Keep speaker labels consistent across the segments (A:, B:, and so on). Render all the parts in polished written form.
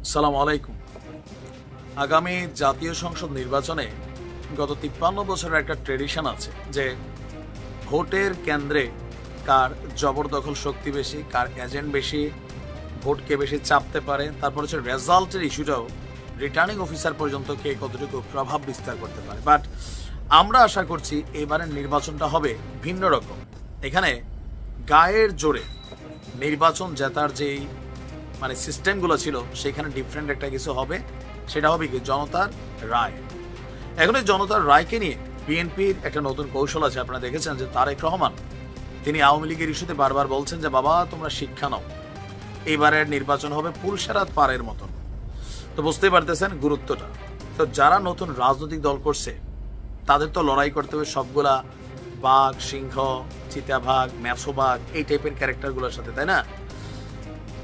A: আসসালামু আলাইকুম। আগামী জাতীয় সংসদ নির্বাচনে গত 53 বছরের একটা ট্রেডিশন আছে যে ভোটের কেন্দ্রে কার জবরদখল শক্তি বেশি, কার এজেন্ট বেশি, ভোটকে বেশি চাপতে পারে। তারপর হচ্ছে রেজাল্টের ইস্যুটাও রিটার্নিং অফিসার পর্যন্ত কে কতটুকু প্রভাব বিস্তার করতে পারে। বাট আমরা আশা করছি এবারের নির্বাচনটা হবে ভিন্ন রকম। এখানে গায়ের জোরে নির্বাচন জেতার যেই সিস্টেমগুলো ছিল সেখানে ডিফারেন্ট একটা কিছু হবে। সেটা হবে কি জনতার রায়। এখন এই জনতার রায়কে নিয়ে বিএনপির একটা নতুন কৌশল আছে। আপনারা দেখেছেন যে তারেক রহমান তিনি আওয়ামী লীগের ইস্যুতে বারবার বলছেন যে বাবা তোমরা শিক্ষা নাও, এবারের নির্বাচন হবে পুলসেরাত পারের মতন। তো বুঝতেই পারতেছেন গুরুত্বটা। তো যারা নতুন রাজনৈতিক দল করছে তাদের তো লড়াই করতে হবে সবগুলা বাঘ, সিংহ, চিতাবাঘ, মেছোবাঘ এই টাইপের ক্যারেক্টারগুলোর সাথে, তাই না?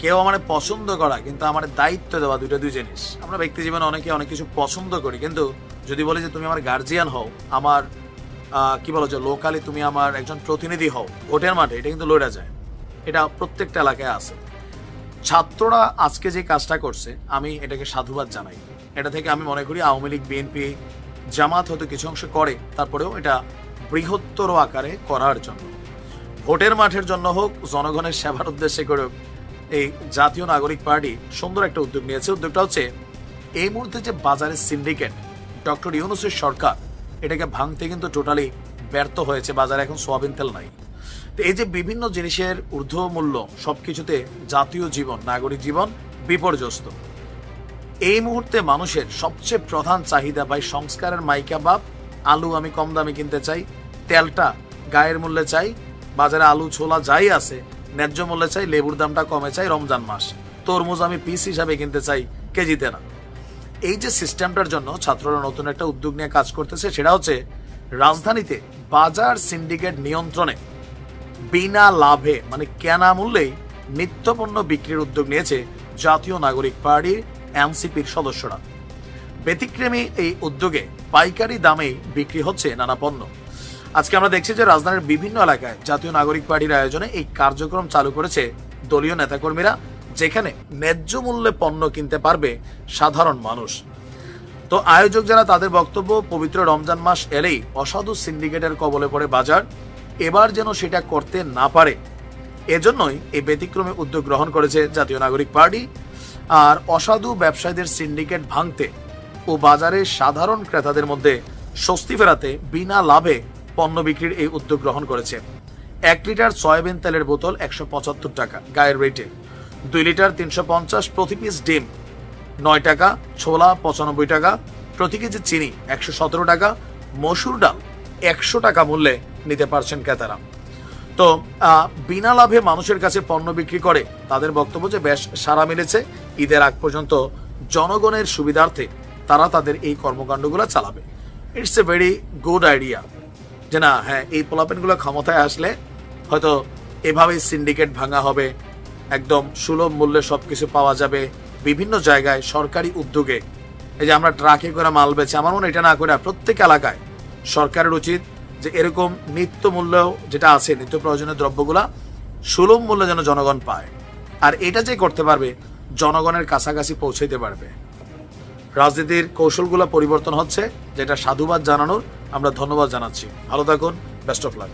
A: কেউ আমার পছন্দ করা কিন্তু আমার দায়িত্ব দেওয়া দুই জিনিস। আমরা ব্যক্তি জীবনে অনেকে অনেক কিছু পছন্দ করি, কিন্তু যদি বলি যে তুমি আমার গার্জিয়ান হও, আমার কি বলো যে লোকালি তুমি আমার একজন প্রতিনিধি হও ভোটের মাঠে, এটা কিন্তু লড়া যায়। এটা প্রত্যেকটা এলাকায় আছে। ছাত্ররা আজকে যে কাজটা করছে আমি এটাকে সাধুবাদ জানাই। এটা থেকে আমি মনে করি আওয়ামী লীগ, বিএনপি, জামাত হয়তো কিছু অংশ করে, তারপরেও এটা বৃহত্তর আকারে করার জন্য, ভোটের মাঠের জন্য হোক, জনগণের সেবার উদ্দেশ্যে করে এই জাতীয় নাগরিক পার্টি সুন্দর একটা উদ্যোগ নিয়েছে। উদ্যোগটা হচ্ছে এই মুহূর্তে যে বাজারের সিন্ডিকেট ডক্টর ইউনূসের সরকার এটাকে ভাঙতে কিন্তু টোটালি ব্যর্থ হয়েছে। বাজারে এখন সোয়াবিন তেল নাই। তো এই যে বিভিন্ন জিনিসের ঊর্ধ্ব মূল্য, সবকিছুতে জাতীয় জীবন, নাগরিক জীবন বিপর্যস্ত। এই মুহূর্তে মানুষের সবচেয়ে প্রধান চাহিদা ভাই সংস্কারের মাইকা বাপ। আলু আমি কম দামে কিনতে চাই, তেলটা গায়ের মূল্যে চাই, বাজারে আলু ছোলা যাই আছে ন্যায্য মূল্যে চাই, লেবুর দামটা কমে চাই রমজান মাস, তরমুজ আমি পিস হিসাবে কিনতে চাই, কেজিতে না। এই যে সিস্টেমটার জন্য ছাত্ররা নতুন একটা উদ্যোগ নিয়ে কাজ করতেছে, সেটা হচ্ছে রাজধানীতে বাজার সিন্ডিকেট নিয়ন্ত্রণে বিনা লাভে কেনা মূল্যেই নিত্যপণ্য বিক্রির উদ্যোগ নিয়েছে জাতীয় নাগরিক পার্টির এনসিপির সদস্যরা। ব্যতিক্রমী এই উদ্যোগে পাইকারি দামেই বিক্রি হচ্ছে নানা পণ্য। আজকে আমরা দেখছি যে রাজধানীর বিভিন্ন এলাকায় জাতীয় নাগরিক পার্টির আয়োজনে এই কার্যক্রম চালু করেছে দলীয় নেতাকর্মীরা, যেখানে ন্যায্য মূল্যে পণ্য কিনতে পারবে সাধারণ মানুষ। তো আয়োজক যারা, তাদের বক্তব্য পবিত্র রমজান মাস এলেই অসাধু সিন্ডিকেটের কবলে পড়ে বাজার, এবার যেন সেটা করতে না পারে এজন্যই এই ব্যতিক্রমী উদ্যোগ গ্রহণ করেছে জাতীয় নাগরিক পার্টি। আর অসাধু ব্যবসায়ীদের সিন্ডিকেট ভাঙতে ও বাজারে সাধারণ ক্রেতাদের মধ্যে স্বস্তি ফেরাতে বিনা লাভে পণ্য বিক্রির এই উদ্যোগ গ্রহণ করেছে। 1 লিটার সয়াবিন তেলের বোতল 175 টাকা গায়ের রেটে, 2 লিটার 350, প্রতি পিস ডিম 9 টাকা, ছোলা 95 টাকা, প্রতি কেজি চিনি 117 টাকা, মসুর ডাল 100 টাকা মূল্যে নিতে পারছেন ক্রেতারা। তো বিনা লাভে মানুষের কাছে পণ্য বিক্রি করে তাদের বক্তব্য যে বেশ সাড়া মিলেছে। ঈদের আগ পর্যন্ত জনগণের সুবিধার্থে তারা তাদের এই কর্মকাণ্ডগুলো চালাবে। It's a very good idea যে না, হ্যাঁ, এই পোলাপেনগুলো ক্ষমতায় আসলে হয়তো এভাবেই সিন্ডিকেট ভাঙা হবে, একদম সুলভ মূল্যে সবকিছু পাওয়া যাবে বিভিন্ন জায়গায় সরকারি উদ্যোগে। এই যে আমরা ট্রাকে করে মাল বেচে, আমার মনে এটা না করে প্রত্যেক এলাকায় সরকারের উচিত যে এরকম নিত্য মূল্য যেটা আছে, নিত্য প্রয়োজনীয় দ্রব্যগুলা সুলভ মূল্যে যেন জনগণ পায়। আর এটা যে করতে পারবে জনগণের কাছাকাছি পৌঁছাইতে পারবে। রাজনীতির কৌশলগুলো পরিবর্তন হচ্ছে, যেটা সাধুবাদ জানানোর আমরা ধন্যবাদ জানাচ্ছি। ভালো থাকুন, বেস্ট অফ লাক।